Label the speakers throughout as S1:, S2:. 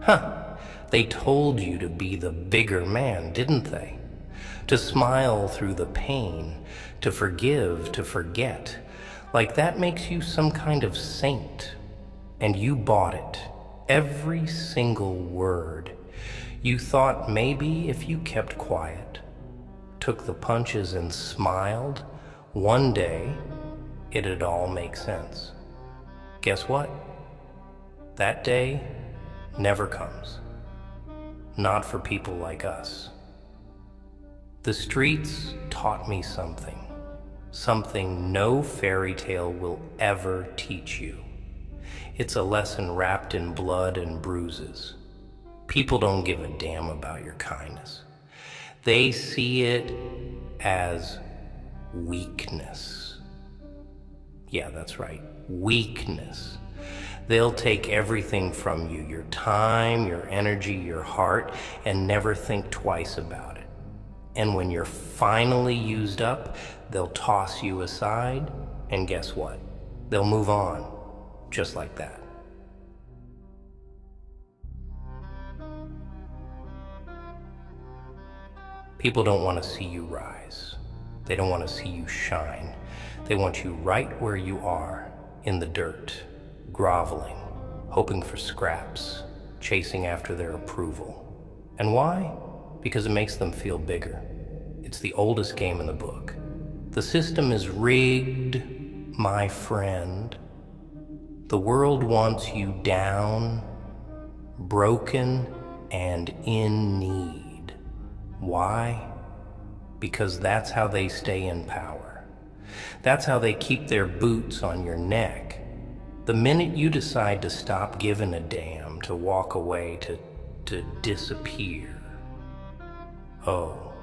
S1: Huh, they told you to be the bigger man, didn't they? To smile through the pain, to forgive, to forget. Like that makes you some kind of saint. And you bought it. Every single word. You thought maybe if you kept quiet, took the punches and smiled, one day it'd all make sense. Guess what? That day never comes. Not for people like us. The streets taught me something. Something no fairy tale will ever teach you. It's a lesson wrapped in blood and bruises. People don't give a damn about your kindness. They see it as weakness. Yeah, that's right, weakness. They'll take everything from you, your time, your energy, your heart, and never think twice about it. And when you're finally used up, they'll toss you aside, and guess what? They'll move on, just like that. People don't want to see you rise. They don't want to see you shine. They want you right where you are, in the dirt, groveling, hoping for scraps, chasing after their approval. And why? Because it makes them feel bigger. It's the oldest game in the book. The system is rigged, my friend. The world wants you down, broken, and in need. Why? Because that's how they stay in power. That's how they keep their boots on your neck. The minute you decide to stop giving a damn, to walk away, to disappear, oh,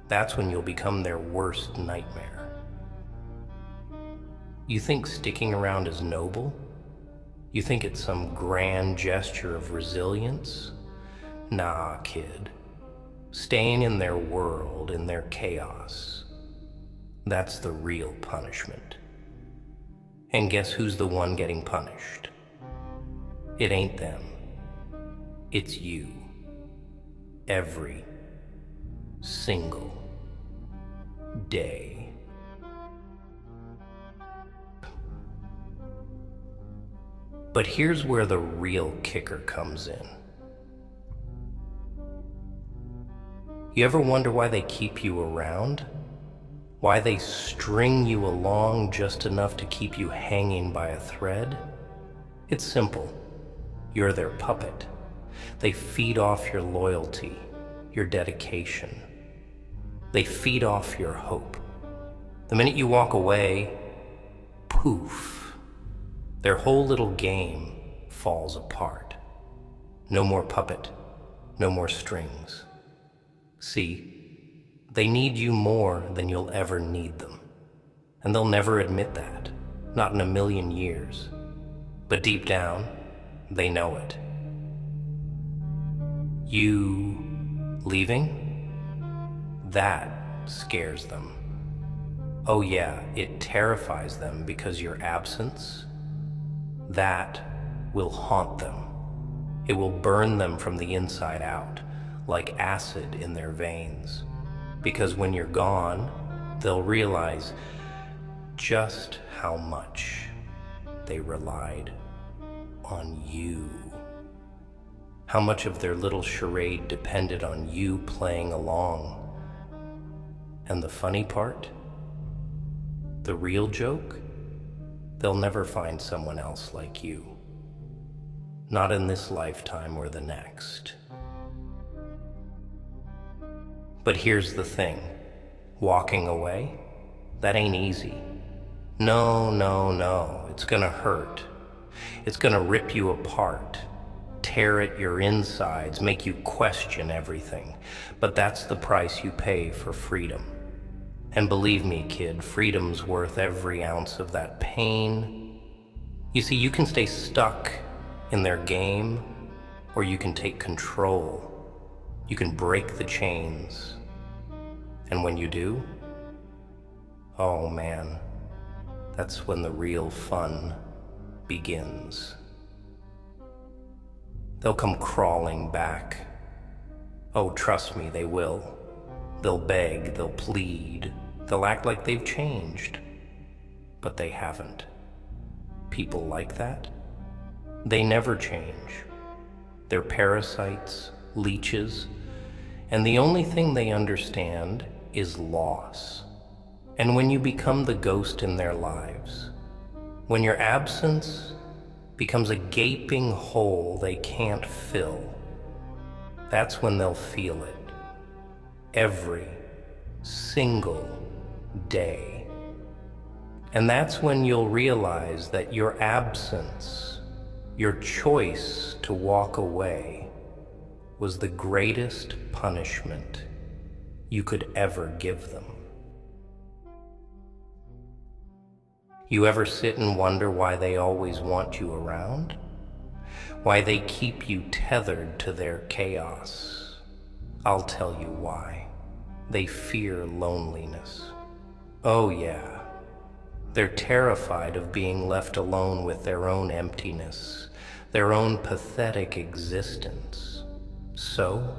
S1: that's when you'll become their worst nightmare. You think sticking around is noble? You think it's some grand gesture of resilience? Nah, kid. Staying in their world, in their chaos, that's the real punishment. And guess who's the one getting punished? It ain't them. It's you. Every single day. But here's where the real kicker comes in. You ever wonder why they keep you around? Why they string you along just enough to keep you hanging by a thread? It's simple. You're their puppet. They feed off your loyalty, your dedication. They feed off your hope. The minute you walk away, poof, their whole little game falls apart. No more puppet, no more strings. See, they need you more than you'll ever need them. And they'll never admit that, not in a million years. But deep down, they know it. You leaving? That scares them. Oh yeah, it terrifies them because your absence, that will haunt them. It will burn them from the inside out, like acid in their veins. Because when you're gone, they'll realize just how much they relied on you. How much of their little charade depended on you playing along. And the funny part, the real joke, they'll never find someone else like you. Not in this lifetime or the next. But here's the thing, walking away, that ain't easy. No, it's gonna hurt. It's gonna rip you apart, tear at your insides, make you question everything. But that's the price you pay for freedom. And believe me, kid, freedom's worth every ounce of that pain. You see, you can stay stuck in their game, or you can take control. You can break the chains. And when you do, oh man, that's when the real fun begins. They'll come crawling back. Oh, trust me, they will. They'll beg, they'll plead, they'll act like they've changed. But they haven't. People like that, they never change. They're parasites, leeches, and the only thing they understand is loss. And when you become the ghost in their lives, when your absence becomes a gaping hole they can't fill, that's when they'll feel it. Every single day. And that's when you'll realize that your absence, your choice to walk away, was the greatest punishment you could ever give them. You ever sit and wonder why they always want you around? Why they keep you tethered to their chaos? I'll tell you why. They fear loneliness. Oh yeah. They're terrified of being left alone with their own emptiness, their own pathetic existence. So,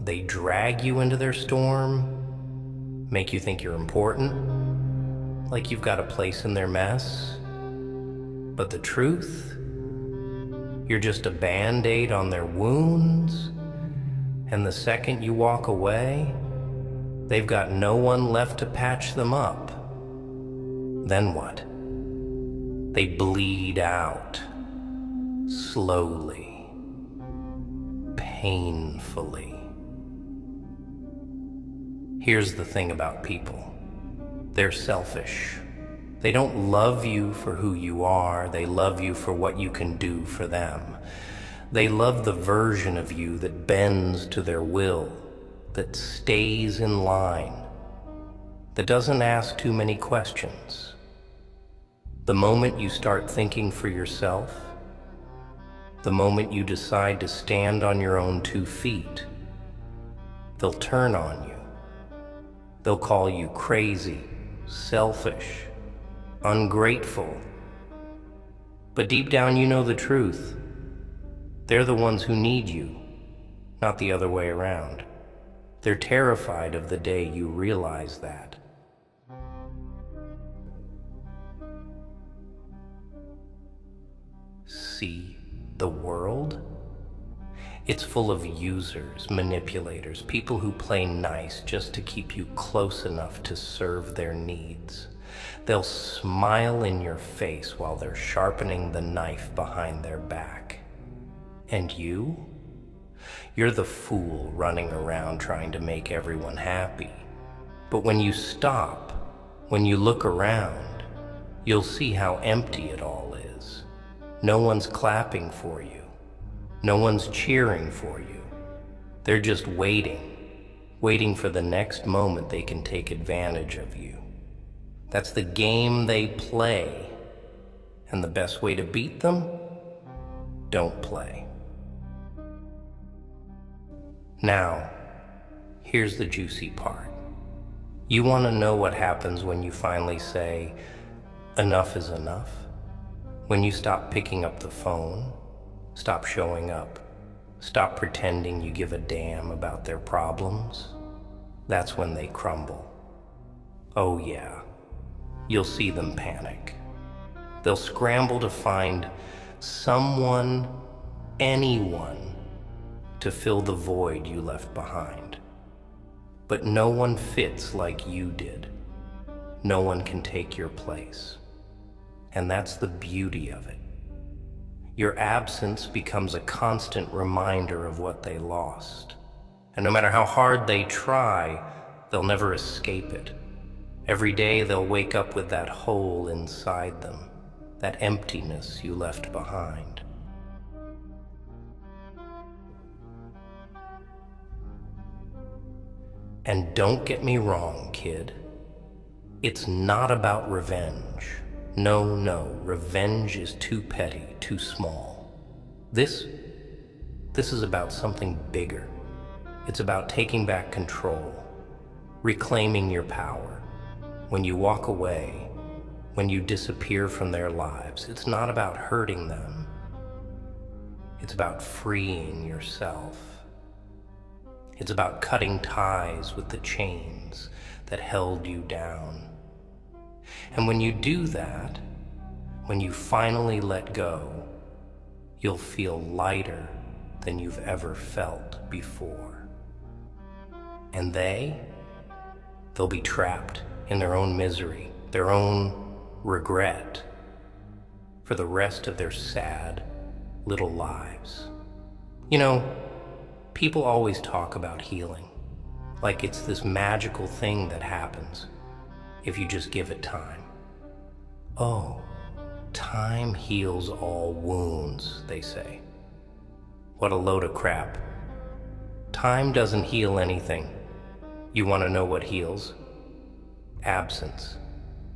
S1: they drag you into their storm, make you think you're important, like you've got a place in their mess. But the truth? You're just a band-aid on their wounds, and the second you walk away, they've got no one left to patch them up. Then what? They bleed out, slowly, painfully. Here's the thing about people. They're selfish. They don't love you for who you are, they love you for what you can do for them. They love the version of you that bends to their will, that stays in line, that doesn't ask too many questions. The moment you start thinking for yourself, the moment you decide to stand on your own 2 feet, they'll turn on you. They'll call you crazy, selfish, ungrateful. But deep down you know the truth. They're the ones who need you, not the other way around. They're terrified of the day you realize that. See the world? It's full of users, manipulators, people who play nice just to keep you close enough to serve their needs. They'll smile in your face while they're sharpening the knife behind their back. And you? You're the fool running around trying to make everyone happy. But when you stop, when you look around, you'll see how empty it all is. No one's clapping for you. No one's cheering for you. They're just waiting for the next moment they can take advantage of you. That's the game they play. And the best way to beat them? Don't play. Now, here's the juicy part. You want to know what happens when you finally say, enough is enough? When you stop picking up the phone, stop showing up, stop pretending you give a damn about their problems, that's when they crumble. Oh yeah, you'll see them panic. They'll scramble to find someone, anyone, to fill the void you left behind. But no one fits like you did. No one can take your place. And that's the beauty of it. Your absence becomes a constant reminder of what they lost. And no matter how hard they try, they'll never escape it. Every day they'll wake up with that hole inside them, that emptiness you left behind. And don't get me wrong, kid. It's not about revenge. No, revenge is too petty, too small. This is about something bigger. It's about taking back control, reclaiming your power. When you walk away, when you disappear from their lives, it's not about hurting them. It's about freeing yourself. It's about cutting ties with the chains that held you down. And when you do that, when you finally let go, you'll feel lighter than you've ever felt before. And they'll be trapped in their own misery, their own regret for the rest of their sad little lives. You know, people always talk about healing, like it's this magical thing that happens if you just give it time. Oh, time heals all wounds, they say. What a load of crap. Time doesn't heal anything. You want to know what heals? Absence,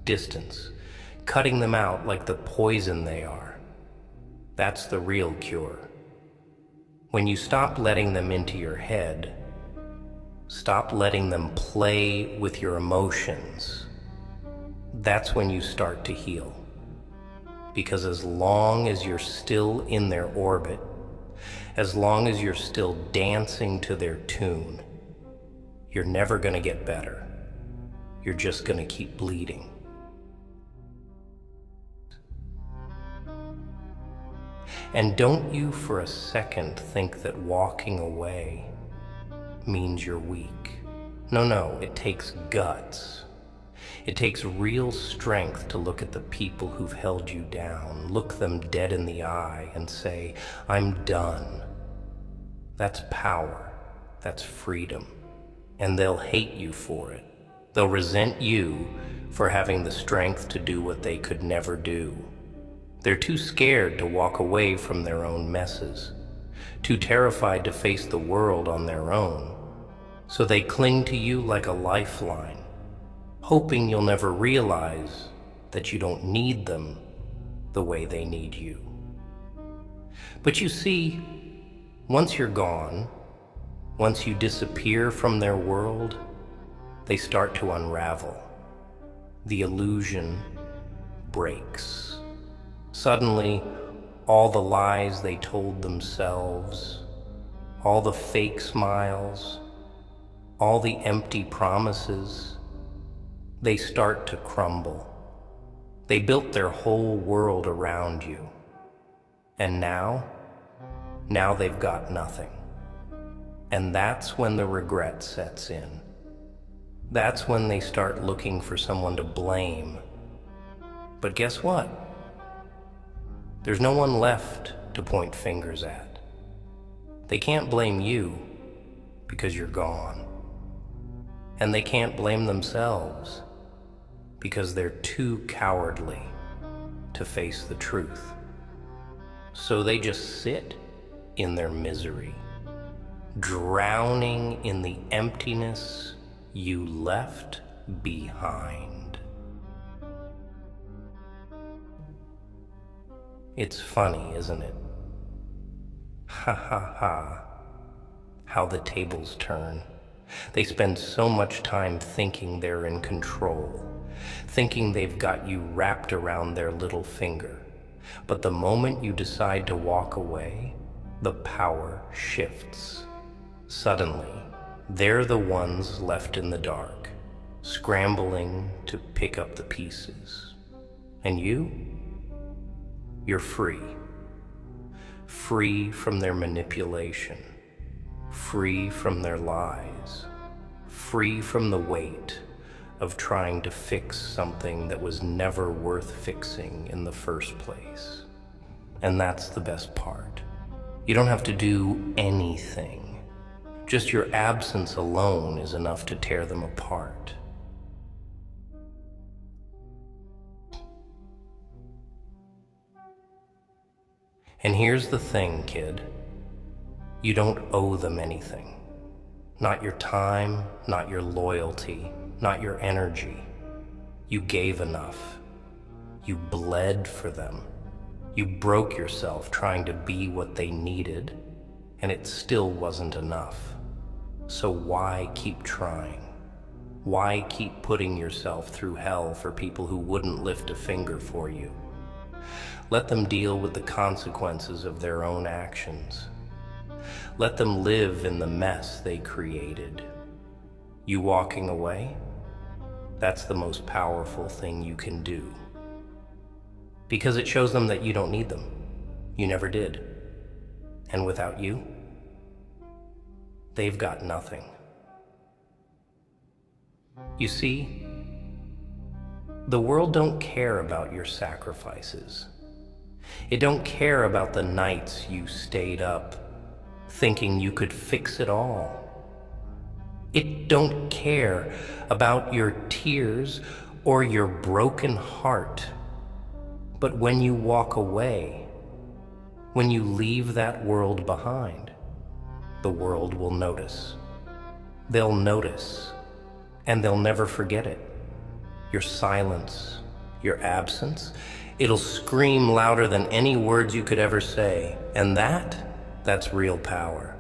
S1: distance, cutting them out like the poison they are. That's the real cure. When you stop letting them into your head, stop letting them play with your emotions, that's when you start to heal. Because as long as you're still in their orbit, as long as you're still dancing to their tune, you're never going to get better. You're just going to keep bleeding. And don't you for a second think that walking away means you're weak. No, it takes guts. It takes real strength to look at the people who've held you down, look them dead in the eye and say, I'm done. That's power. That's freedom. And they'll hate you for it. They'll resent you for having the strength to do what they could never do. They're too scared to walk away from their own messes, too terrified to face the world on their own. So they cling to you like a lifeline, hoping you'll never realize that you don't need them the way they need you. But you see, once you're gone, once you disappear from their world, they start to unravel. The illusion breaks. Suddenly, all the lies they told themselves, all the fake smiles, all the empty promises, they start to crumble. They built their whole world around you. And now they've got nothing. And that's when the regret sets in. That's when they start looking for someone to blame. But guess what? There's no one left to point fingers at. They can't blame you because you're gone. And they can't blame themselves because they're too cowardly to face the truth. So they just sit in their misery, drowning in the emptiness you left behind. It's funny, isn't it? Ha ha ha, how the tables turn. They spend so much time thinking they're in control, thinking they've got you wrapped around their little finger. But the moment you decide to walk away, the power shifts. Suddenly, they're the ones left in the dark, scrambling to pick up the pieces. And you're free. Free from their manipulation, free from their lies, free from the weight of trying to fix something that was never worth fixing in the first place. And that's the best part. You don't have to do anything. Just your absence alone is enough to tear them apart. And here's the thing, kid. You don't owe them anything. Not your time, not your loyalty, not your energy. You gave enough. You bled for them. You broke yourself trying to be what they needed, and it still wasn't enough. So why keep trying? Why keep putting yourself through hell for people who wouldn't lift a finger for you? Let them deal with the consequences of their own actions. Let them live in the mess they created. You walking away? That's the most powerful thing you can do. Because it shows them that you don't need them. You never did. And without you, they've got nothing. You see, the world don't care about your sacrifices. It don't care about the nights you stayed up thinking you could fix it all. It don't care about your tears or your broken heart. But when you walk away, when you leave that world behind, the world will notice. They'll notice, and they'll never forget it. Your silence, your absence, it'll scream louder than any words you could ever say. And that's real power.